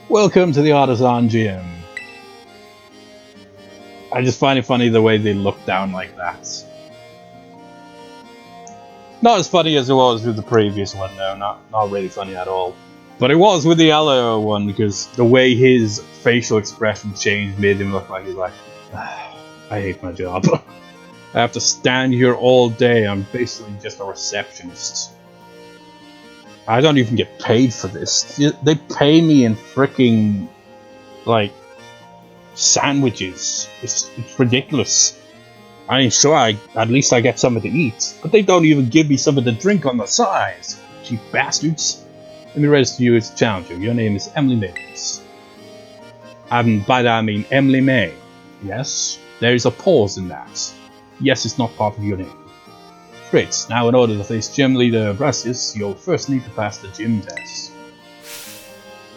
Welcome to the Artazon gym. I just find it funny the way they look down like that. Not as funny as it was with the previous one, no, not really funny at all. But it was with the yellow one, because the way his facial expression changed made him look like he's like, I hate my job. I have to stand here all day, I'm basically just a receptionist. I don't even get paid for this. They pay me in freaking, like, sandwiches. It's ridiculous. I mean, sure, at least I get something to eat, but they don't even give me something to drink on the side. Cheap bastards. Let me register you as a challenger. Your name is Emily Mays. By that I mean Emily May. Yes? There is a pause in that. Yes, it's not part of your name. Great. Now, in order to face Gym Leader Brasius, you'll first need to pass the gym test.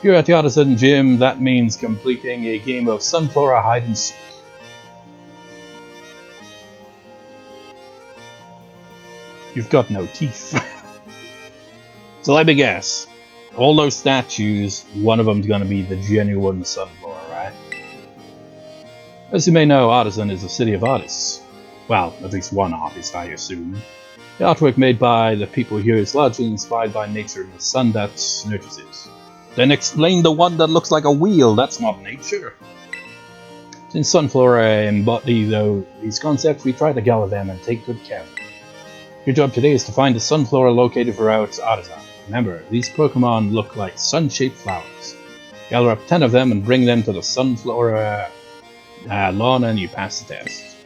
Here at the Artazon Gym, that means completing a game of Sunflora hide and seek. You've got no teeth. So let me guess. All those statues, one of them's gonna be the genuine Sunflora, right? As you may know, Artazon is a city of artists. Well, at least one artist, I assume. The artwork made by the people here is largely inspired by nature and the sun that nurtures it. Then explain the one that looks like a wheel, that's not nature. Since Sunflora embody these concepts, we try to gather them and take good care of them. Your job today is to find the Sunflora located throughout Artazon. Remember, these Pokemon look like sun-shaped flowers. Gather up 10 of them and bring them to the Sunflora lawn and you pass the test.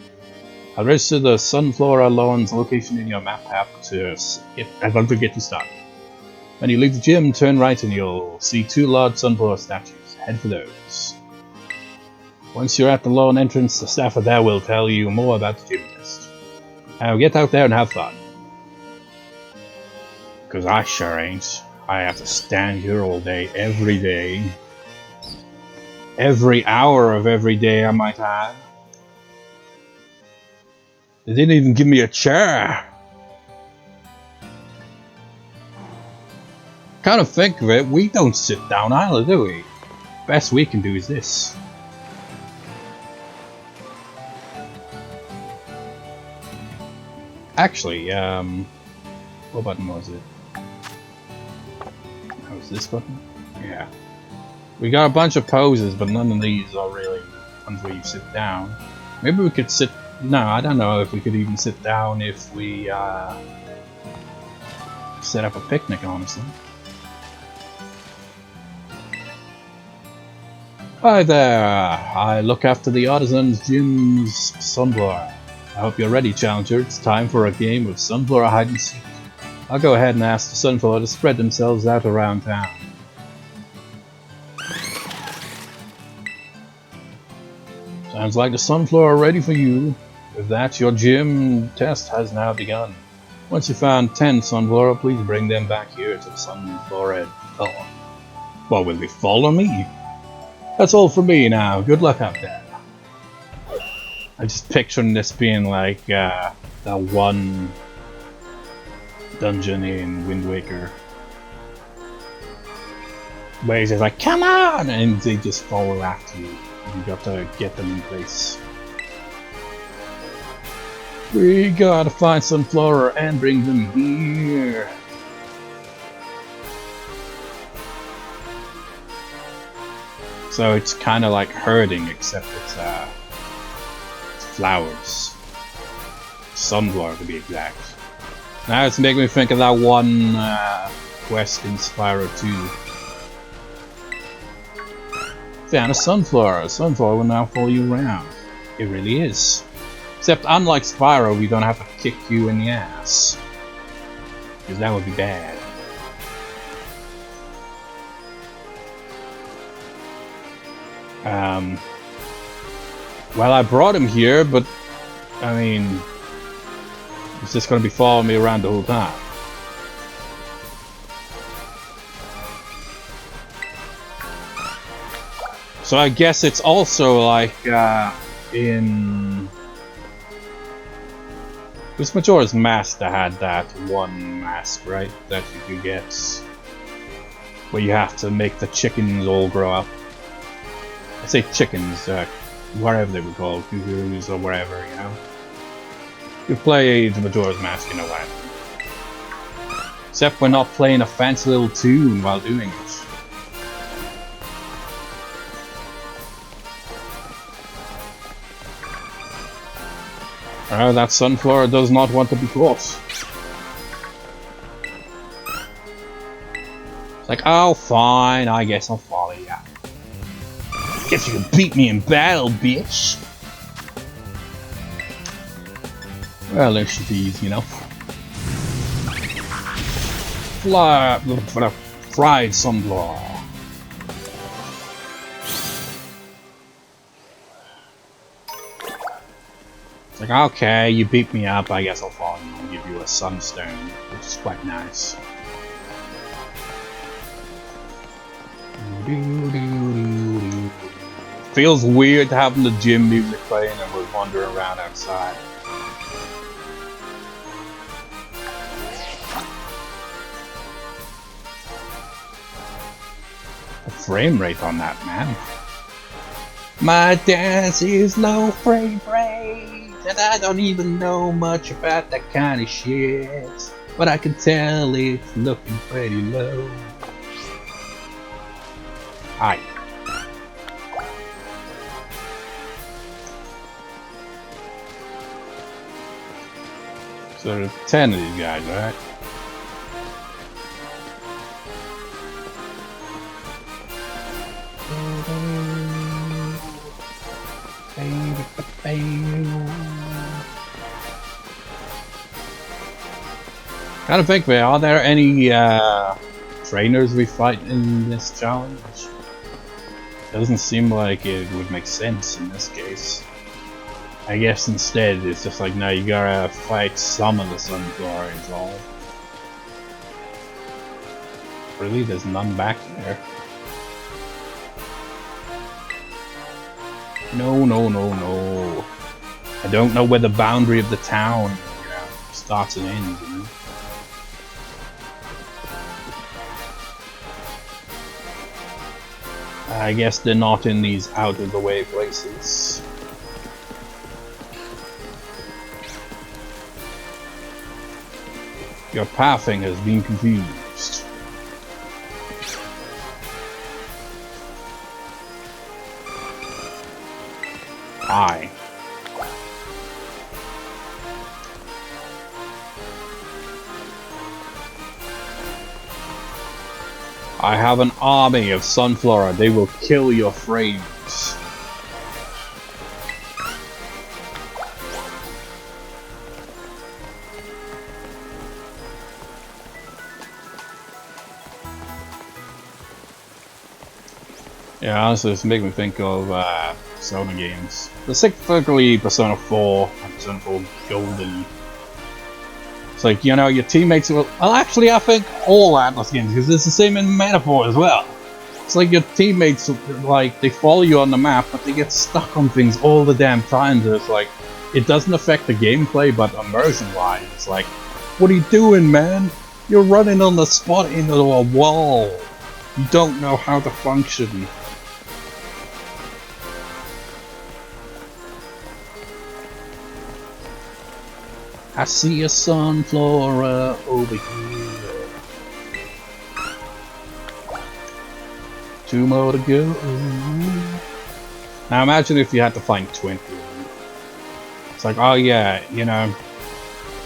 I'll register the Sunflora lawn's location in your map app to get you started. When you leave the gym, turn right and you'll see 2 large Sunflora statues. Head for those. Once you're at the lawn entrance, the staffer there will tell you more about the gym test. Now get out there and have fun. Because I sure ain't. I have to stand here all day, every day. Every hour of every day, I might add. They didn't even give me a chair. Kind of think of it, we don't sit down either, do we? Best we can do is this. Actually, what button was it? Oh, was this button? Yeah. We got a bunch of poses, but none of these are really ones where you sit down. Maybe we could sit... No, I don't know if we could even sit down if we set up a picnic, honestly. Hi there, I look after the Artazon's Gym's Sunflora. I hope you're ready, Challenger. It's time for a game of Sunflora hide and seek. I'll go ahead and ask the Sunflora to spread themselves out around town. Sounds like the Sunflora are ready for you. With that, your gym test has now begun. Once you found 10 Sunflora, please bring them back here to the Sunflora lawn. What, will they follow me? That's all for me now. Good luck out there. I'm just picturing this being like that one dungeon in Wind Waker. Where he's just like, come on! And they just follow after you. You got to get them in place. We gotta find Sunflora and bring them here. So it's kind of like herding, except it's flowers. Sunflora to be exact. Now it's making me think of that one quest in Spyro 2. Found a Sunflora. Sunflora will now follow you around. It really is. Except unlike Spyro, we don't have to kick you in the ass. Because that would be bad. Well, I brought him here, but I mean, he's just gonna be following me around the whole time. So I guess it's also like in this Majora's Mask that had that one mask, right? That you could get where you have to make the chickens all grow up. I say chickens, whatever they were called, cuckoos or whatever, you know. You play the Majora's Mask, you know what. Except we're not playing a fancy little tune while doing it. That Sunflora does not want to be caught. It's like, oh fine, I guess I'll follow you. Guess you can beat me in battle, bitch! Well, there's these, you know. Fried Sunflora. It's like, okay, you beat me up, I guess I'll follow you and give you a sunstone, which is quite nice. Feels weird having the gym music playing and we're wandering around outside. The frame rate on that, man. My dance is low frame rate, and I don't even know much about that kind of shit, but I can tell it's looking pretty low. Hi. So there's 10 of these guys, right? Gotta think, man, are there any trainers we fight in this challenge? Doesn't seem like it would make sense in this case. I guess instead it's just like, no, you gotta fight some of the Sunflora all. Really, there's none back there. No, no, no, no. I don't know where the boundary of the town, you know, starts and ends, you know. I guess they're not in these out-of-the-way places. Your pathing has been confused. Hi. I have an army of Sunflora. They will kill your frames. Yeah, honestly, it's making me think of Persona games. Specifically Persona 4 and Persona 4 Golden. It's like, you know, your teammates will... Well, actually, I think all Atlas games, because it's the same in Metaphor as well. It's like your teammates, like, they follow you on the map, but they get stuck on things all the damn time. So it's like, it doesn't affect the gameplay, but immersion-wise, it's like, what are you doing, man? You're running on the spot into a wall. You don't know how to function. I see a Sunflora over here. 2 more to go. Now imagine if you had to find 20. It's like, oh yeah, you know,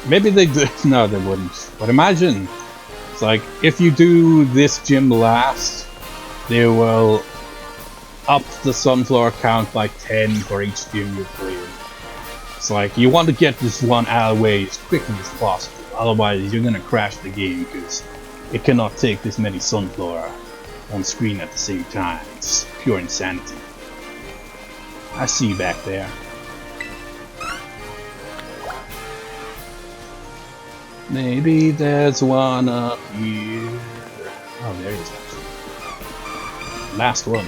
maybe they do. No, they wouldn't. But imagine, it's like, if you do this gym last, they will up the Sunflora count by 10 for each gym you play. It's like, you want to get this one out of the way as quickly as possible, otherwise you're gonna crash the game because it cannot take this many Sunflora on screen at the same time. It's pure insanity. I see you back there. Maybe there's one up here. Oh, there he is actually. Last one.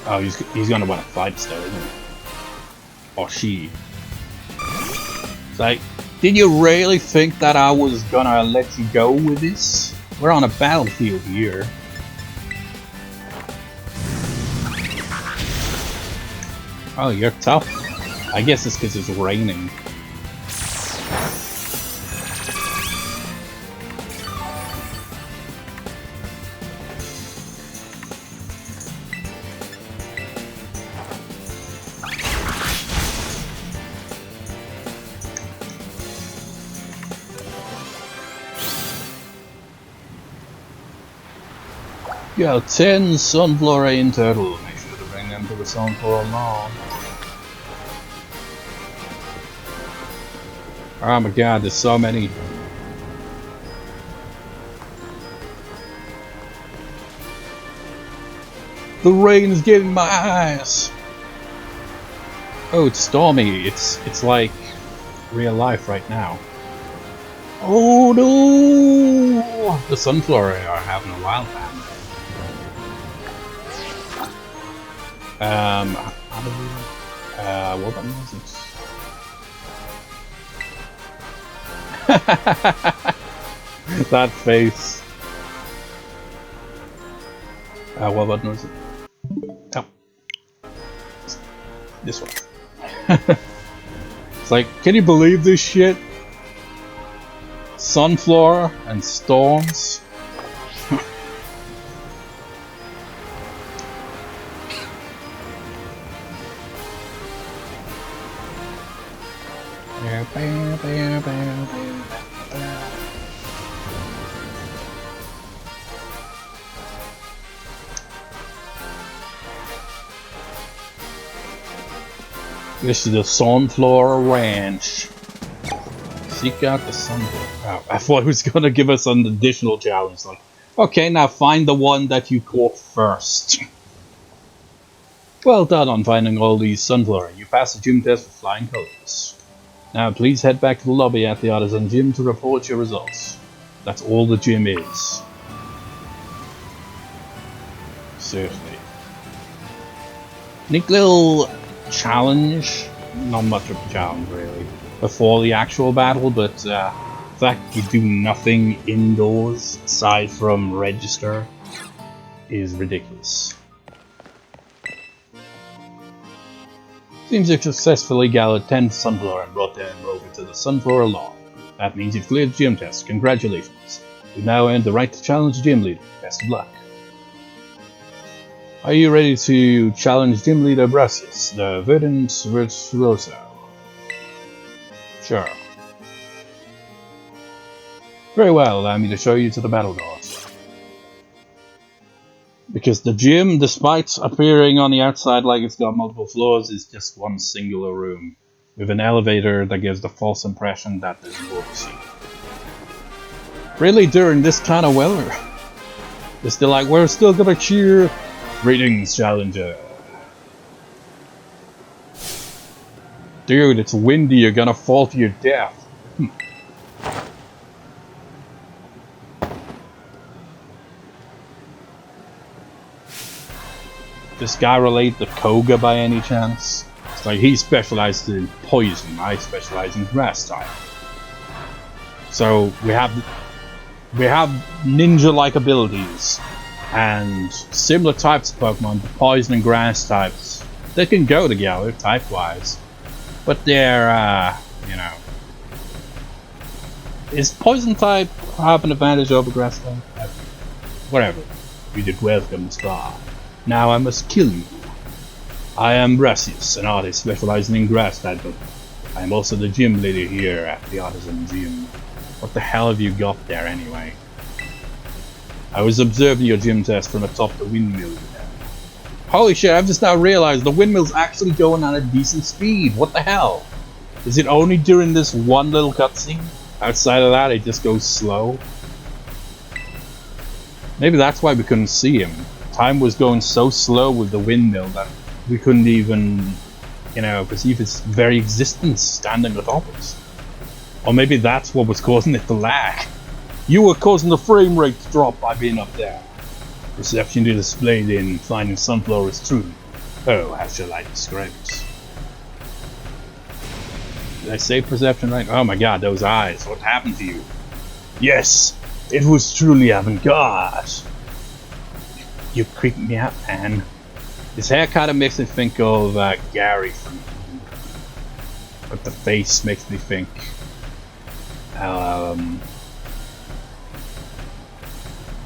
Oh, he's gonna want to fight still, isn't he? Or she. It's like, did you really think that I was gonna let you go with this? We're on a battlefield here. Oh, you're tough. I guess it's because it's raining. You have 10 Sunflora in total. Make sure to bring them to the Sunflora lawn. Oh my god, there's so many. The rain is getting my eyes. Oh, it's stormy. It's like real life right now. Oh no! The Sunflora are having a wild time. How do we... what button was it? That face. What button was it? Oh. This one. It's like, can you believe this shit? Sunflora and storms. This is the Sunflora Ranch. Seek out the Sunflora. Oh, I thought it was gonna give us an additional challenge. Like, okay, now find the one that you caught first. Well done on finding all these Sunflora. You passed the gym test with flying colors. Now please head back to the lobby at the Artazon gym to report your results. That's all the gym is. Seriously. Neat little challenge. Not much of a challenge really. Before the actual battle, but the fact you do nothing indoors aside from register is ridiculous. Seems you've successfully gathered 10 Sunflora and brought them over to the Sunflora lawn. That means you've cleared the gym test. Congratulations. You've now earned the right to challenge the gym leader. Best of luck. Are you ready to challenge gym leader Brasius, the verdant virtuoso? Sure. Very well, allow me to show you to the battle court. Because the gym, despite appearing on the outside like it's got multiple floors, is just one singular room, with an elevator that gives the false impression that there's more to see. Really, during this kind of weather, they're still like, we're still gonna cheer. Greetings, challenger. Dude, it's windy, you're gonna fall to your death. This guy relate to Koga by any chance? It's like he specializes in poison, I specialize in grass type. So we have ninja-like abilities and similar types of Pokemon, the poison and grass types. They can go together type-wise, but they're you know. Is poison type have an advantage over grass type? Whatever. You did welcome, Star. Now I must kill you. I am Brasius, an artist specializing in grass type, but I am also the gym leader here at the Artazon gym. What the hell have you got there anyway? I was observing your gym test from atop the windmill there. Holy shit, I've just now realized the windmill's actually going at a decent speed. What the hell? Is it only during this one little cutscene? Outside of that, it just goes slow. Maybe that's why we couldn't see him. Time was going so slow with the windmill that we couldn't even, you know, perceive its very existence standing atop us. Or maybe that's what was causing it to lag. You were causing the frame rate to drop by being up there. Perception displayed in finding Sunflora is true. Oh, how shall I describe it? Did I say perception right? Oh my god, those eyes. What happened to you? Yes! It was truly avant-garde. You creep me out, man. His hair kind of makes me think of Gary from but the face makes me think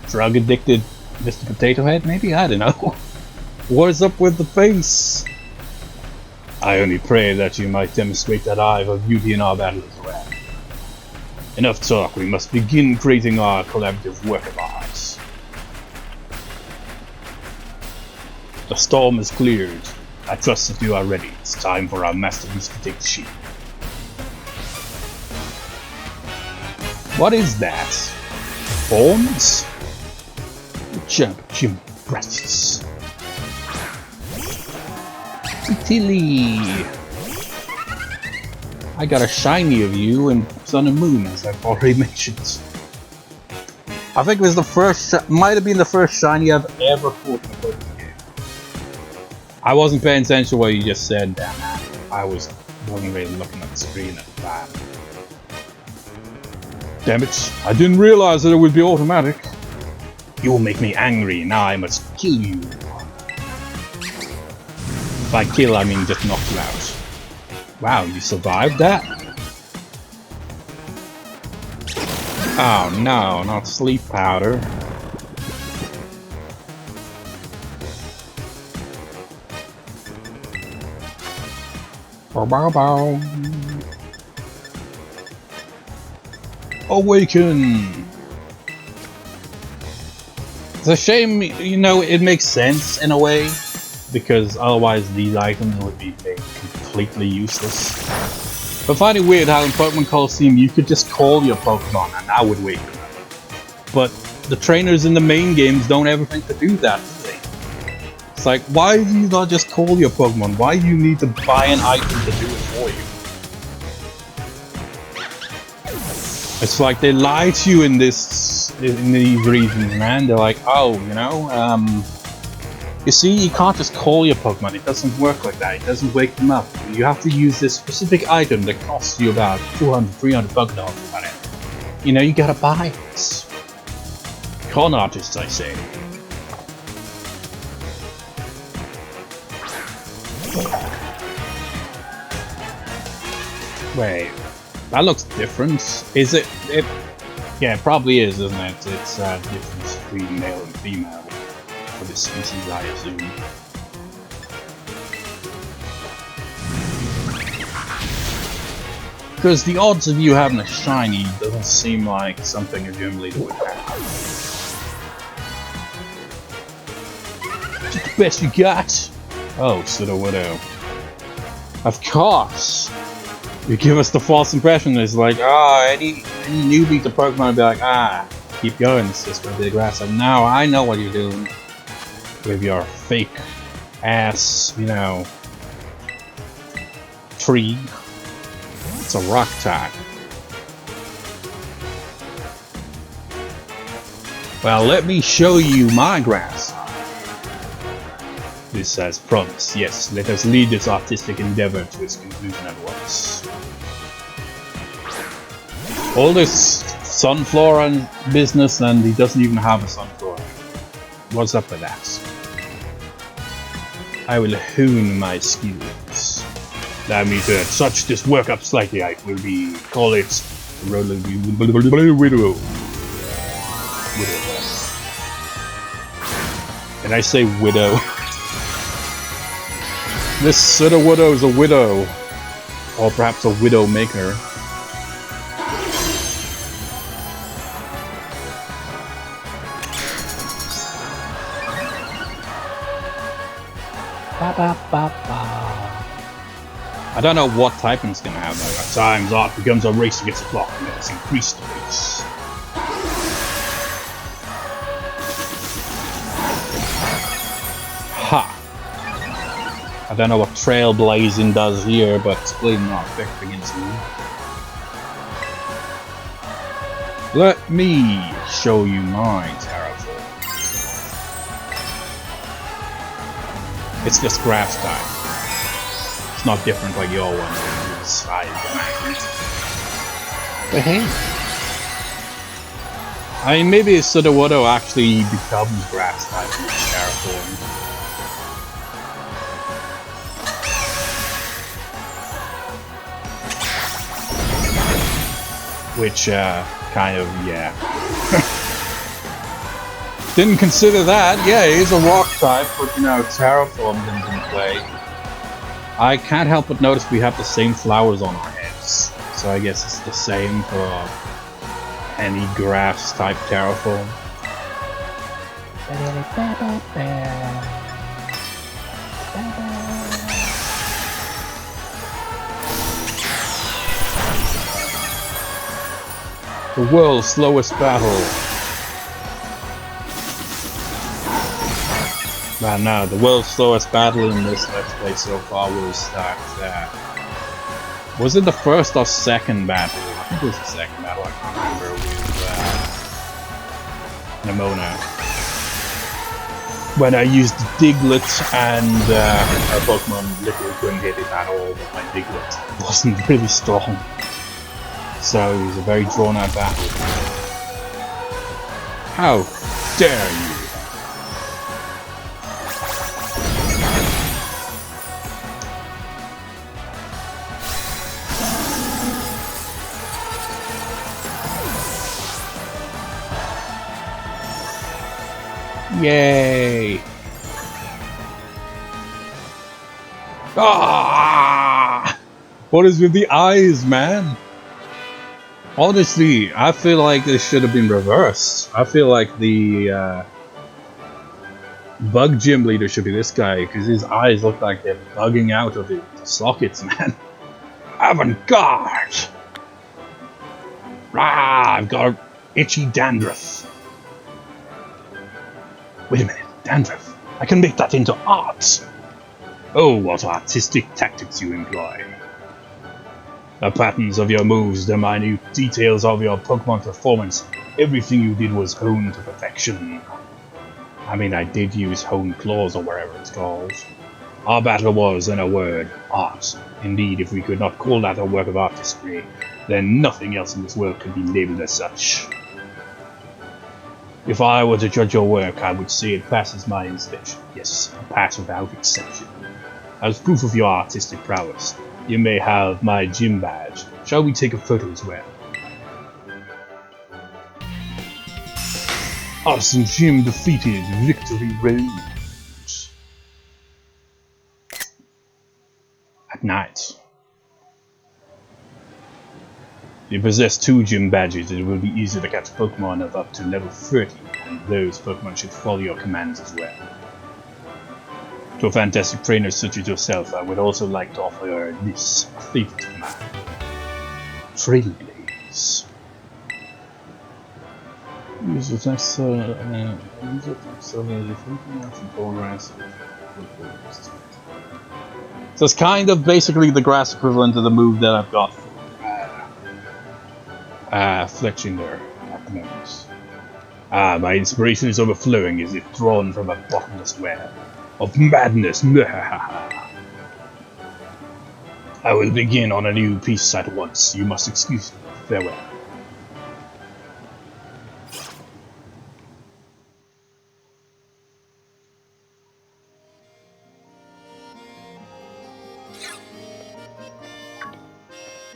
drug addicted Mr. Potato Head, maybe? I don't know. What is up with the face? I only pray that you might demonstrate that eye of beauty in our battle as well. Enough talk, we must begin creating our collaborative work of art. The storm is cleared. I trust that you are ready. It's time for our masterpiece to take shape. What is that? Forms? Jim Brattis. Tilly. I got a shiny of you in Sun and Moon, as I've already mentioned. I think it was the first, might have been the first shiny I've ever caught in a Pokemon game. I wasn't paying attention to what you just said, damn it. I wasn't really looking at the screen at the time. Damn it, I didn't realize that it would be automatic. You will make me angry, now I must kill you. By kill, I mean just knock you out. Wow, you survived that? Oh no, not sleep powder. Bow bow bow. Awaken! It's a shame, you know, it makes sense in a way, because otherwise these items would be made completely useless. But I find it weird how in Pokemon Colosseum you could just call your Pokemon and that would wake them up. But the trainers in the main games don't ever think to do that, do they? It's like, why do you not just call your Pokemon? Why do you need to buy an item to do it for you? It's like they lie to you in these regions, man. They're like, oh, you know, you see, you can't just call your Pokemon. It doesn't work like that. It doesn't wake them up. You have to use this specific item that costs you about 200, 300 Pokédollars or whatever. You know, you gotta buy it. Con artists, I say. Wait, that looks different. Is it? Yeah, it probably is, isn't it? It's a difference between male and female for this species, I assume. Because the odds of you having a shiny doesn't seem like something a gym leader would have. Just the best you got? Oh, Pseudo Widow. Of course! You give us the false impression it's like, oh, any newbie to Pokemon would be like, ah, keep going, it's just gonna be the grass. And now I know what you're doing with your fake ass, you know, tree. It's a rock type. Well, let me show you my grass. This has promise. Yes, let us lead this artistic endeavor to its conclusion at once. All this Sunflora business, and he doesn't even have a Sunflora. What's up with that? I will hone my skills. Allow me to touch this work up slightly. I will call it Widow. Can I say widow? This Pseudo Widow is a widow, or perhaps a widow maker. Ba, ba, ba, ba. I don't know what typing's gonna have though. At times art becomes a race against the clock, and let us increase the race. Ha! I don't know what Trailblazing does here, but it's clearly not effective against me. Let me show you my Terraform. It's just grass type. It's not different like your one. It's but hey, I mean, maybe Sudowoodo actually becomes grass type in its terraform. Which, kind of, yeah. Didn't consider that. Yeah, he's a rock type, but you know, terraform didn't in play. I can't help but notice we have the same flowers on our heads. So I guess it's the same for any grass type terraform. The world's slowest battle. Man, no, the world's slowest battle in this Let's Play so far was that, was it the first or second battle? I think it was the second battle, I can't remember, with Nemona. When I used Diglett and a Pokemon literally couldn't hit it at all, but my Diglett wasn't really strong. So it was a very drawn out battle. How dare you! Yay! Ah! What is with the eyes, man? Honestly, I feel like this should have been reversed. I feel like the bug gym leader should be this guy, because his eyes look like they're bugging out of the sockets, man. Avant-garde! Rah! I've got an itchy dandruff. Wait a minute, dandruff. I can make that into art. Oh, what artistic tactics you employ. The patterns of your moves, the minute details of your Pokemon performance, everything you did was honed to perfection. I mean, I did use honed claws or whatever it's called. Our battle was, in a word, art. Indeed, if we could not call that a work of artistry, then nothing else in this world could be labeled as such. If I were to judge your work, I would say it passes my inspection. Yes, a pass without exception. As proof of your artistic prowess, you may have my gym badge. Shall we take a photo as well? Artazon Gym defeated, Victory Road. At night. If you possess 2 gym badges, it will be easy to catch Pokemon of up to level 30, and those Pokemon should follow your commands as well. To a fantastic trainer such as yourself, I would also like to offer this, a favorite of mine. Trailblaze. Use it next so it's kind of basically the grass equivalent of the move that I've got for Fletchinder at the moment. My inspiration is overflowing as if drawn from a bottomless well of madness. I will begin on a new piece at once. You must excuse me. Farewell.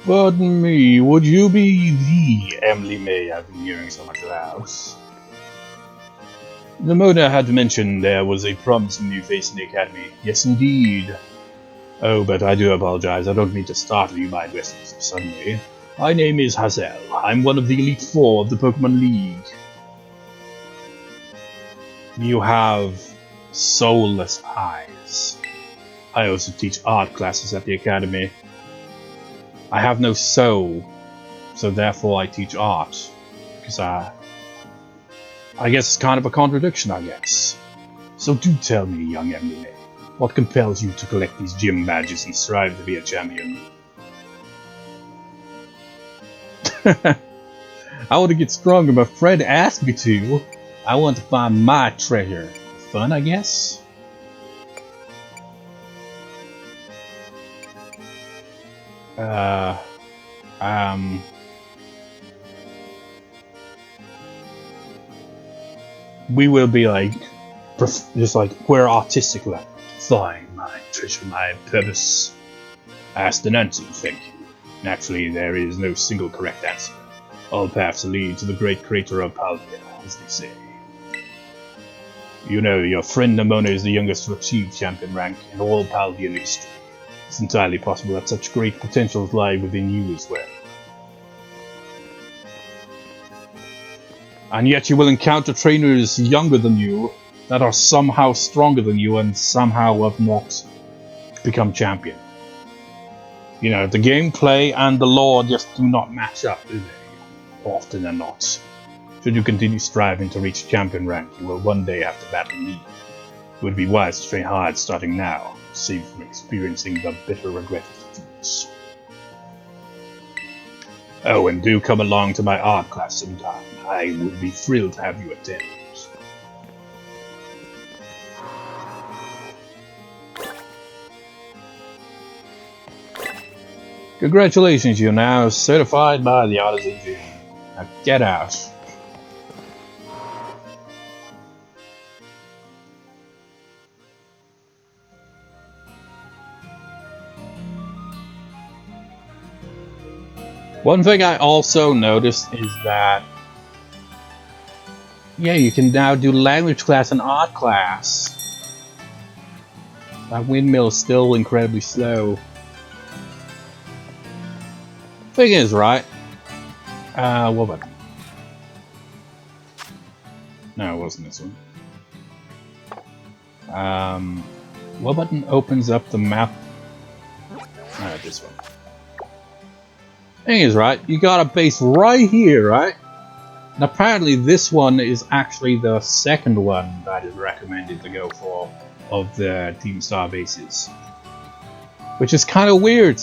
Pardon me, would you be the Emily May I've been hearing so much about? The Mona had mentioned there was a promising new face in the Academy. Yes, indeed. Oh, but I do apologize. I don't mean to startle you by addressing you so suddenly. My name is Hazel. I'm one of the Elite Four of the Pokemon League. You have soulless eyes. I also teach art classes at the Academy. I have no soul, so therefore I teach art. Because I guess it's kind of a contradiction, I guess. So do tell me, young Emily, what compels you to collect these gym badges and strive to be a champion? I want to get stronger, but Fred asked me to. I want to find my treasure. Fun, I guess? we will be like, just like, we're artistic, like, fine, my treasure, my purpose. Asked and answered, thank you. Naturally, there is no single correct answer. All paths lead to the great crater of Paldia, as they say. You know, your friend Namona is the youngest to achieve champion rank in all Paldian history. It's entirely possible that such great potentials lie within you as well. And yet you will encounter trainers younger than you that are somehow stronger than you and somehow have not become champion. You know, the gameplay and the lore just do not match up, do they? Often than not. Should you continue striving to reach champion rank, you will one day have to battle me. It would be wise to train hard starting now, to save from experiencing the bitter regret of defeats. Oh, and do come along to my art class sometime. I would be thrilled to have you attend. Congratulations, you're now certified by the Artazon gym. Now get out. One thing I also noticed is that, yeah, you can now do language class and art class. That windmill is still incredibly slow. Thing is, right? What button? No, it wasn't this one. What button opens up the map? No, this one. Thing is, right? You got a base right here, right? And apparently this one is actually the second one that is recommended to go for of the Team Star bases. Which is kind of weird.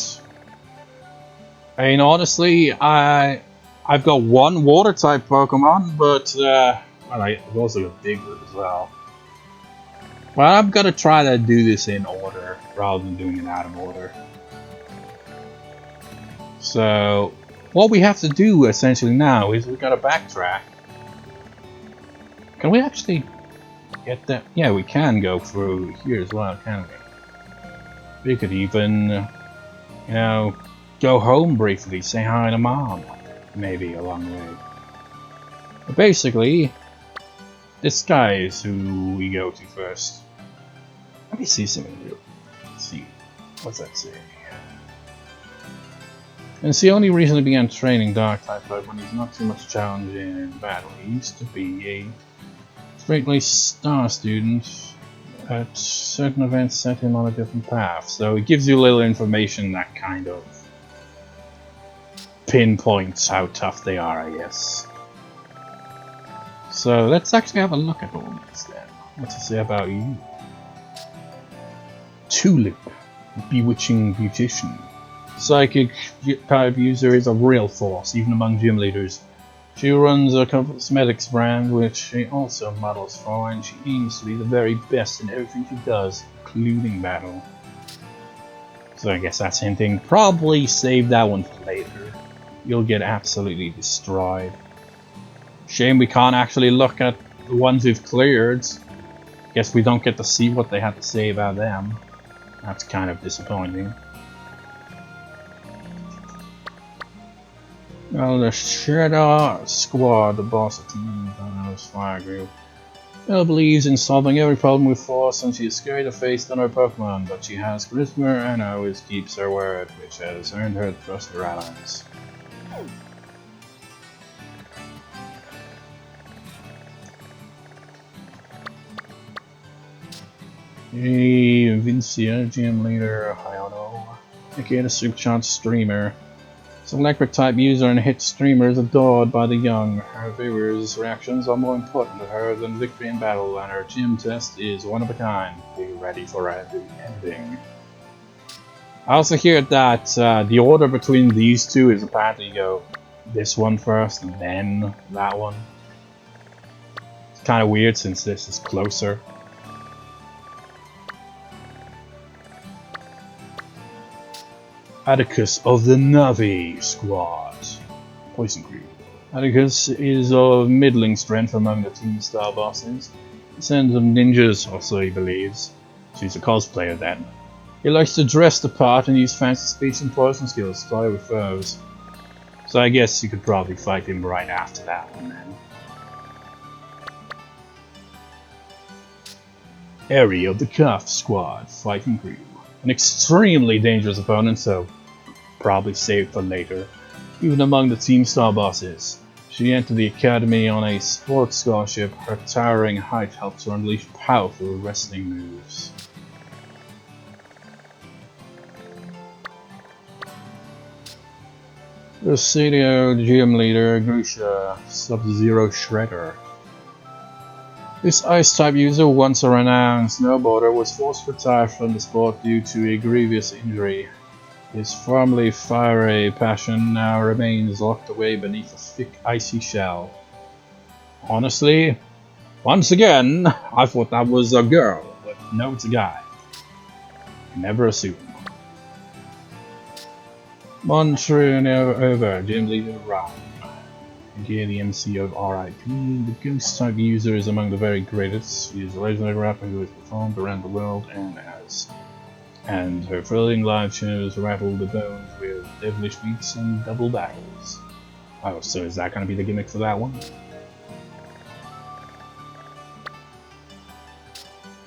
I mean, honestly, I've got one water type Pokemon, but well, I've also got Diglett as well. Well, I'm gonna try to do this in order rather than doing it out of order. So, what we have to do essentially now is we gotta backtrack. Can we actually get that? Yeah, we can go through here as well, can't we? We could even, you know, go home briefly, say hi to Mom, maybe along the way. But basically, this guy is who we go to first. Let me see something real. Let's see, what's that say? And it's the only reason I began training Dark type Pokemon. He's not too much challenging in battle. He used to be a straight-laced star student. But certain events set him on a different path. So it gives you a little information that kind of pinpoints how tough they are, I guess. So let's actually have a look at all this then. What's it say about you? Tulip, bewitching beautician. Psychic type user is a real force, even among gym leaders. She runs a cosmetics brand which she also models for, and she aims to be the very best in everything she does, including battle. So I guess that's hinting. Probably save that one for later. You'll get absolutely destroyed. Shame we can't actually look at the ones we've cleared. Guess we don't get to see what they have to say about them. That's kind of disappointing. Well, the Shadow Squad, the boss of Team Thanos Fire Group. Belle believes in solving every problem with force, and she is scary to face than her Pokemon, but she has charisma and always keeps her word, which has earned her the trust of her allies. Hey, Vincia, gym leader, Hayato, aka the Supercharged Streamer. It's an electric type user and hit streamer is adored by the young. Her viewers' reactions are more important to her than victory in battle, and her gym test is one of a kind. Be ready for ending. I also hear that the order between these two is apparently you go this one first and then that one. It's kind of weird since this is closer. Atticus of the Navi Squad. Poison Creep. Atticus is of middling strength among the team star bosses. Descendant of ninjas, or so he believes. She's a cosplayer then. He likes to dress the part and use fancy speech and poison skills to toy with foes. So I guess you could probably fight him right after that one then. Harry of the Cuff Squad Fighting Crew. An extremely dangerous opponent, so probably saved for later. Even among the Team Star bosses. She entered the academy on a sports scholarship. Her towering height helps her unleash powerful wrestling moves. The senior gym leader, Grusha, Sub-Zero Shredder. This Ice-type user, once a renowned snowboarder, was forced to retire from the sport due to a grievous injury. His formerly fiery passion now remains locked away beneath a thick, icy shell. Honestly, once again, I thought that was a girl, but no, it's a guy. Never assume. Montreux over, gym leader Ron. Here the MC of RIP, the Ghost type user is among the very greatest. She is a legendary rapper who has performed around the world and her thrilling live shows rattle the bones with devilish beats and double battles. Oh, so is that going to be the gimmick for that one?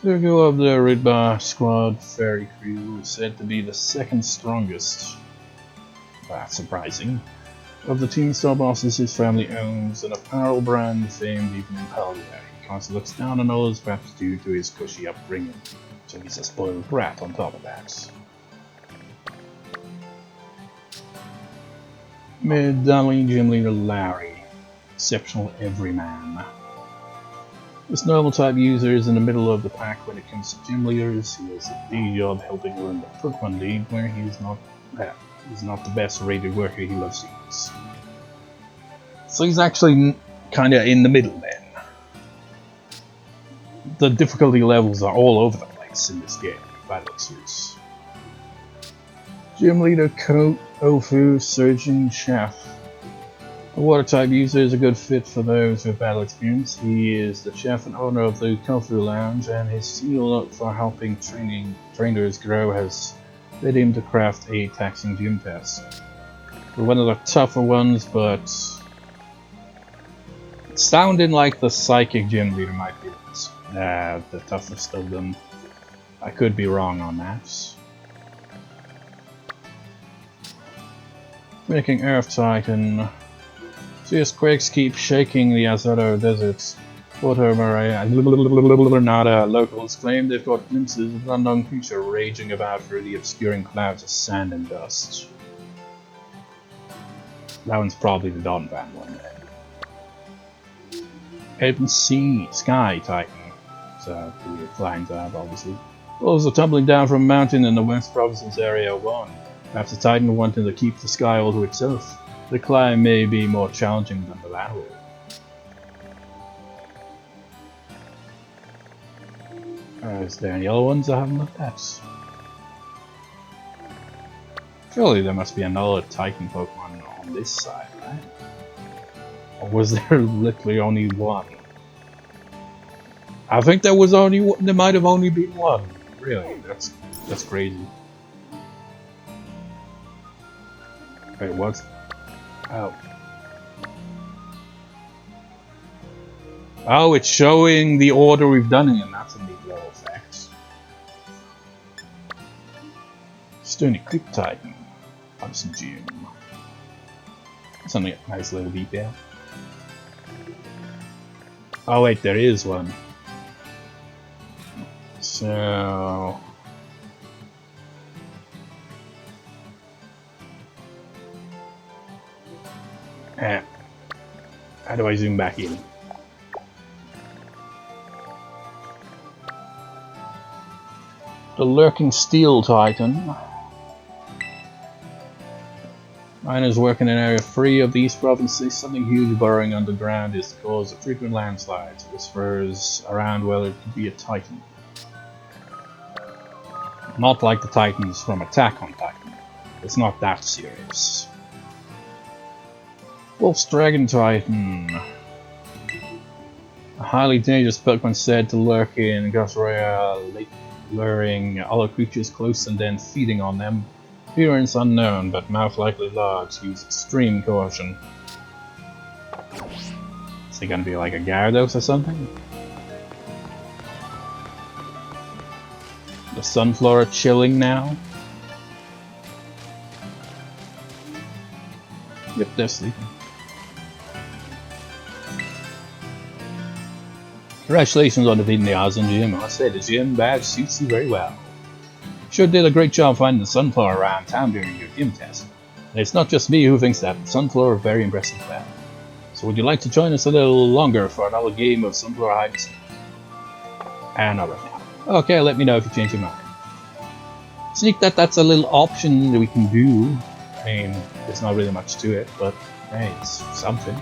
Sergio of the Ridbar Squad Fairy Crew is said to be the second strongest. That's surprising. Of the Team Star bosses, his family owns an apparel brand famed even in Pelga. He constantly looks down on others, perhaps due to his cushy upbringing. So he's a spoiled brat on top of that. Mid-Darling Gym Leader Larry. Exceptional everyman. This normal type user is in the middle of the pack when it comes to gym leaders. He has a big job helping run the Pokemon League, where he's not the best rated worker he loves to use. So he's actually kinda in the middle then. The difficulty levels are all over the place in this game, by the looks of it. Gym Leader Ofu Surgeon Chef. The water type user is a good fit for those with battle experience. He is the chef and owner of the Kofu Lounge, and his zeal for helping trainers grow has led him to craft a taxing gym test. We're one of the tougher ones, but sounding like the Psychic Gym Leader might be the toughest of them. I could be wrong on that. Making Earth Titan. Fierce quakes keep shaking the Azoto deserts. Puerto Maria locals claim they've got glimpses of an unknown creature raging about through the obscuring clouds of sand and dust. That one's probably the Donphan one then. Open Sea, Sky Titan. So, the flying type, obviously. Wolves are tumbling down from a mountain in the West Province's Area 1. Perhaps the Titan wanting to keep the sky all to itself. The climb may be more challenging than the lateral. Is there any other ones I haven't looked at? Surely there must be another Titan Pokemon on this side, right? Or was there literally only one? I think there was only one. There might have only been one. Really, that's crazy. Wait, what? Oh. Oh, it's showing the order we've done it in. That's a neat little effect. Stony Creek Titan. Hudson Gym. That's a nice little detail. Oh wait, there is one. So... how do I zoom back in? The Lurking Steel Titan. Miners working in Area 3 of the East Province say something huge burrowing underground is the cause of frequent landslides. Whispers around whether it could be a Titan. Not like the Titans from Attack on Titan. It's not that serious. Wolf's Dragon Titan. A highly dangerous Pokemon said to lurk in Gosraya Lake, luring other creatures close and then feeding on them. Appearance unknown, but mouth likely large. Use extreme caution. Is it gonna be like a Gyarados or something? The Sunflora chilling now? Yep, they're sleeping. Congratulations on defeating the Artazon gym. I must say the gym badge suits you very well. Sure did a great job finding the Sunflora around town during your gym test. And it's not just me who thinks that. The Sunflora are very impressive battle. So would you like to join us a little longer for another game of Sunflora hide and seek? And not right now. Okay, let me know if you change your mind. Sneak that's a little option that we can do. I mean, there's not really much to it, but hey, it's something.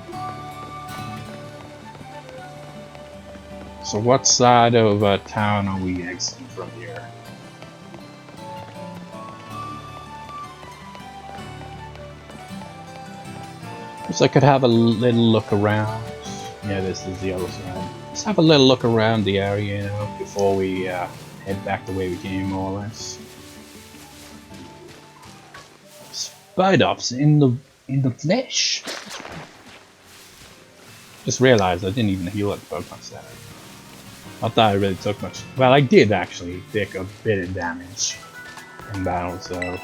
So what side of town are we exiting from here? So I could have a little look around. Yeah, this is the other side. Let's have a little look around the area, you know, before we head back the way we came, more or less. Spidops in the flesh. Just realized I didn't even heal at the Pokemon Center. Not that I really took much. Well, I did actually take a bit of damage in battle, so yeah.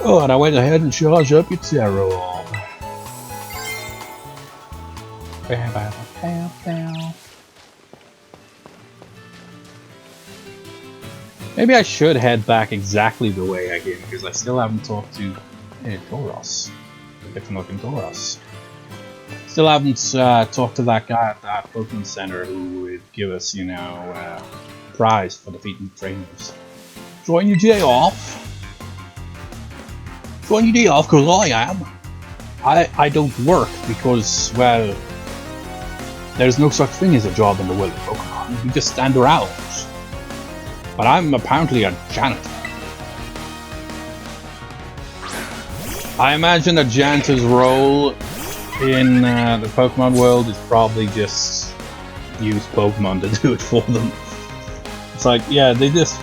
Oh, and I went ahead and charged up your Terror Orb. Maybe I should head back exactly the way I came, because I still haven't talked to Tauros. Different looking Tauros. Still haven't talked to that guy at that Pokemon Center who would give us, you know, prize for defeating trainers. Join your day off. Join your day off, because I am. I don't work because, well, there's no such thing as a job in the world of Pokemon. You just stand around. But I'm apparently a janitor. I imagine a janitor's role in the Pokemon world is probably just use Pokemon to do it for them. It's like, yeah, they just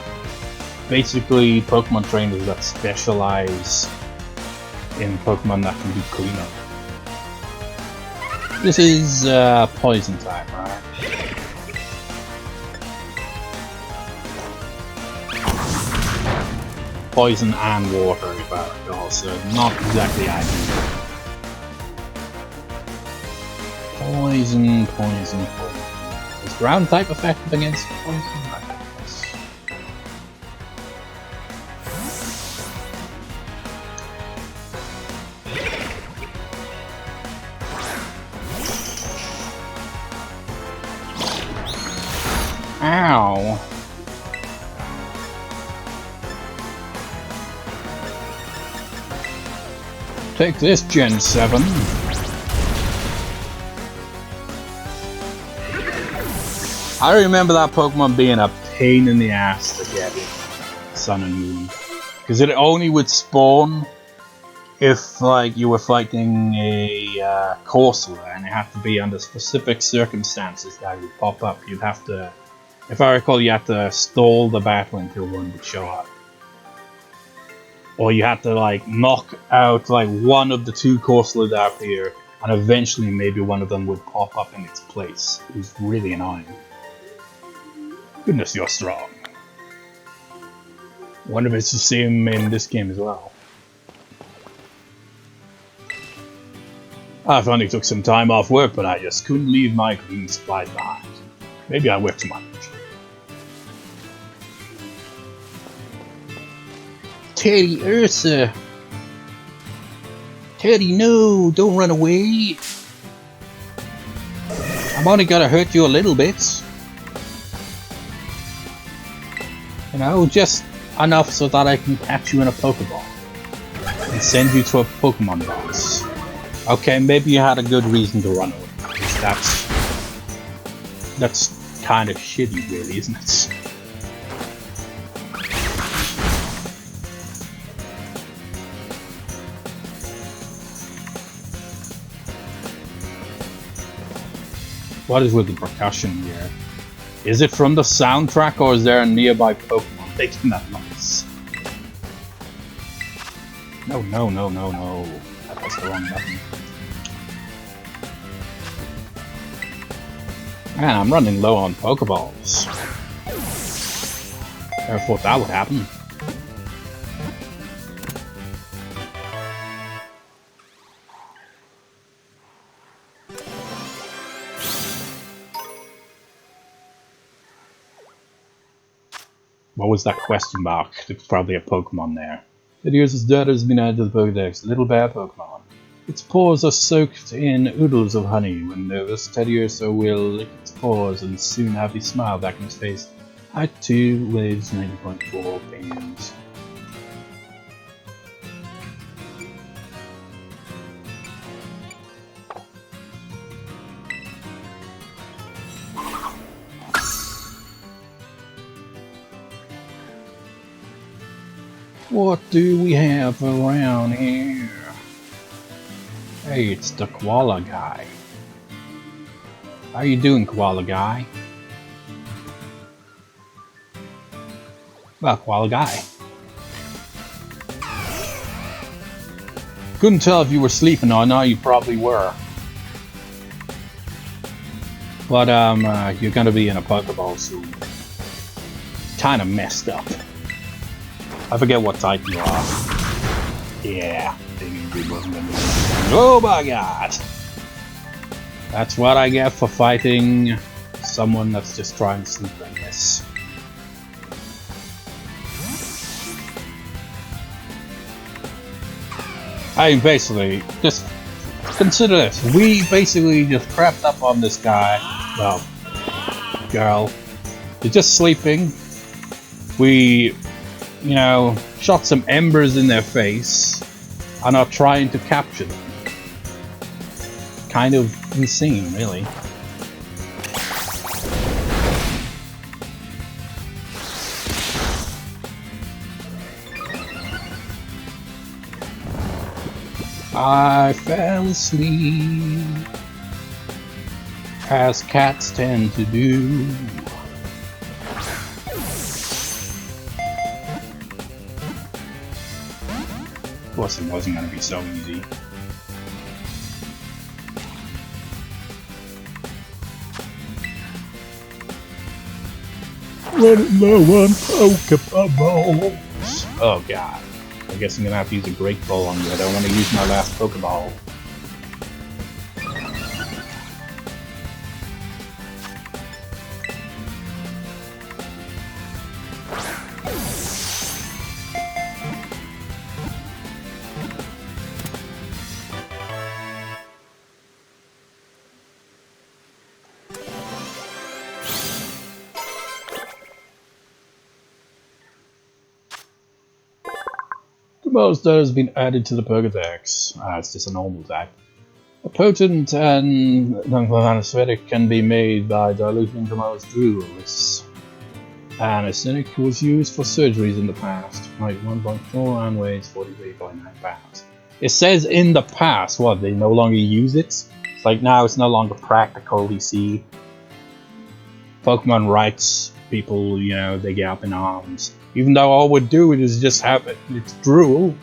basically Pokemon trainers that specialize in Pokemon that can do cleanup. This is poison type, right? Poison and water, if I recall, so not exactly ideal. Poison. Is ground type effective against poison? I guess. Ow! Take this, Gen 7. I remember that Pokemon being a pain in the ass to get in Sun and Moon. Because it only would spawn if, like, you were fighting a Corsola and it had to be under specific circumstances that would pop up. You'd have to, if I recall, you had to stall the battle until one would show up. Or you had to, like, knock out, like, one of the two Corsolas out here, and eventually maybe one of them would pop up in its place. It was really annoying. Goodness, you're strong. Wonder if it's the same in this game as well. I finally took some time off work, but I just couldn't leave my cleaning supplies behind. Maybe I worked too much. Teddy, Ursa! Teddy, no! Don't run away! I'm only gonna hurt you a little bit. You know, just enough so that I can catch you in a Pokeball. and send you to a Pokemon box. Okay, maybe you had a good reason to run away. That's kind of shitty, really, isn't it? What is with the percussion here? Is it from the soundtrack, or is there a nearby Pokemon making that noise? No. That was the wrong button. Man, I'm running low on Pokeballs. Never thought that would happen. What was that question mark? There's probably a Pokemon there. Teddiursa's daughter has been added to the Pokedex, Little Bear Pokemon. Its paws are soaked in oodles of honey. When nervous, Teddiursa will lick its paws and soon have a smile back in its face. Height 2, waves 90.4 opinions. What do we have around here? Hey, it's the Koala Guy. How you doing, Koala Guy? Well, Koala Guy. Couldn't tell if you were sleeping or not, you probably were. But, you're gonna be in a Pokeball soon. Kinda messed up. I forget what type you are. Yeah, oh my god! That's what I get for fighting someone that's just trying to sleep, I guess. I mean, basically, just consider this. We basically just crept up on this guy, well, girl. They're just sleeping. We, you know, shot some embers in their face and are trying to capture them. Kind of insane, really. I fell asleep, as cats tend to do. Of course it wasn't going to be so easy. Running low on Pokeballs. Oh god. I guess I'm going to have to use a Great Ball on you. I don't want to use my last Pokeball. Most that has been added to the Pokedex. It's just a normal type. A potent and anesthetic can be made by diluting the most drool. Anesthetic was used for surgeries in the past. Height 1.4 and weighs 43.9 pounds. It says in the past. What, they no longer use it? It's like now it's no longer practical. You see, Pokemon rights people, you know, they get up in arms. Even though all we'd do is just have it's drool.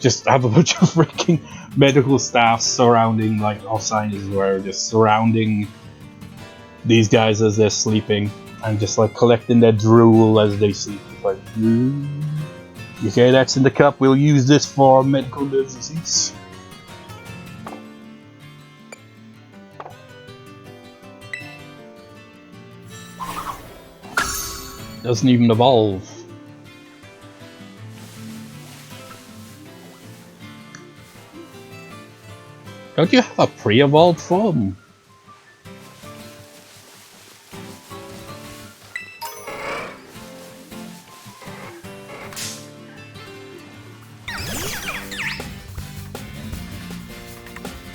Just have a bunch of freaking medical staff surrounding, like all scientists were just surrounding these guys as they're sleeping and just like collecting their drool as they sleep. It's like, okay, that's in the cup. We'll use this for medical disease. Doesn't even evolve. Don't you have a pre-evolved form?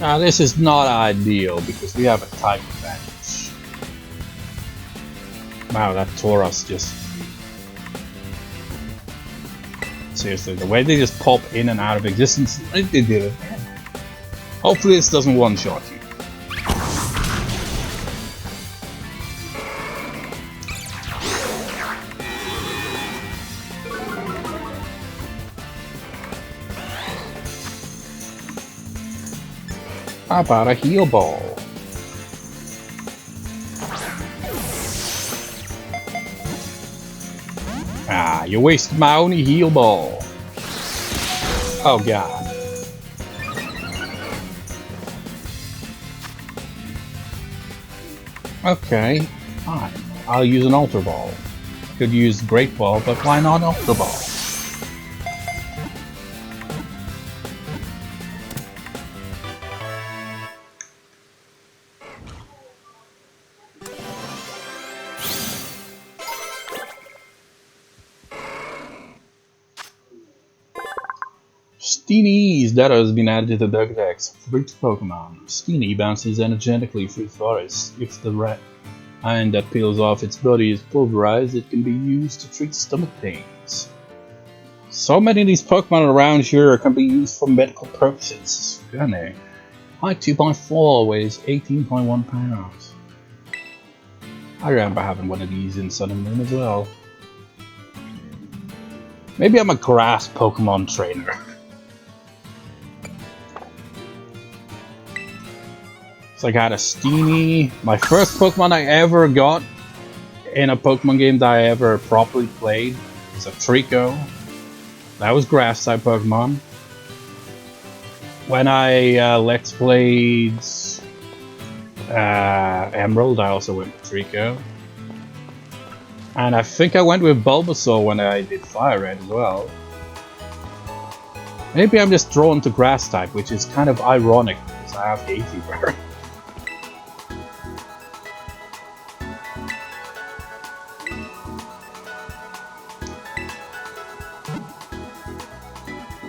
Now this is not ideal because we have a type advantage. Wow, that Tauros just... Seriously, the way they just pop in and out of existence, they did it. Hopefully this doesn't one-shot you. How about a heal ball? Ah, you wasted my only heal ball. Oh god. Okay, fine. I'll use an Ultra Ball. Could use Great Ball, but why not Ultra Ball? Steeny's data has been added to the Pokédex for breach Pokemon. Steenie bounces energetically through the forest. If the rat iron that peels off its body is pulverized, it can be used to treat stomach pains. So many of these Pokemon around here can be used for medical purposes. Goodness. Height 2.4, weighs 18.1 pounds. I remember having one of these in Sun and Moon as well. Maybe I'm a grass Pokemon trainer. So I got a Steenie. My first Pokemon I ever got in a Pokemon game that I ever properly played is a Trico. That was grass type Pokemon. When I Let's Played Emerald, I also went with Trico. And I think I went with Bulbasaur when I did Fire Red as well. Maybe I'm just drawn to grass type, which is kind of ironic because I have hay fever.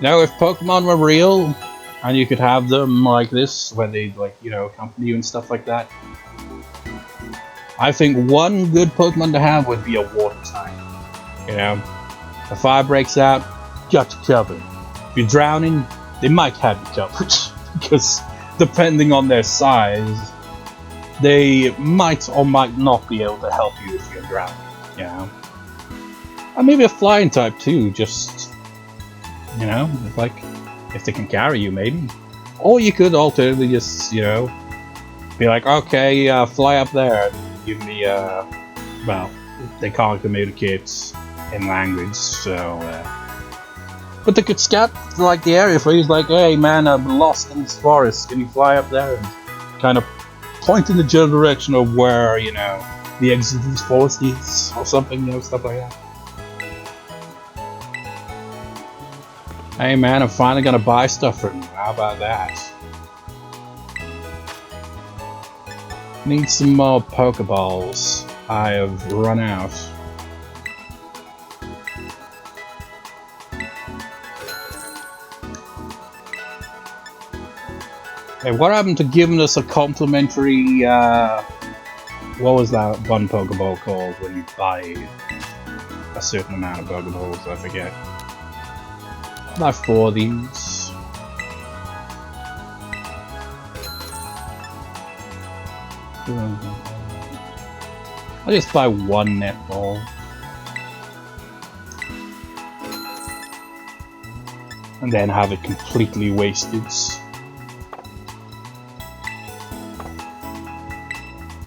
Now, if Pokemon were real, and you could have them like this, where they, like, you know, accompany you and stuff like that, I think one good Pokemon to have would be a Water type. You know, if fire breaks out, got you covered. If you're drowning, they might have you covered, because depending on their size, they might or might not be able to help you if you're drowning. You know, and maybe a Flying type too, just. You know, if they can carry you, maybe. Or you could alternatively just, you know, be like, okay, fly up there and give me, well, they can't communicate in language, so, but they could scout, like, the area for you, like, hey, man, I'm lost in this forest, can you fly up there? And kind of point in the general direction of where, you know, the exit of this forest is, or something, you know, stuff like that. Hey man, I'm finally gonna buy stuff from you. How about that? Need some more Pokeballs. I have run out. Hey, what happened to giving us a complimentary, what was that one Pokeball called when you buy a certain amount of Pokeballs? I forget. About 4 of these. I'll just buy 1 netball. And then have it completely wasted.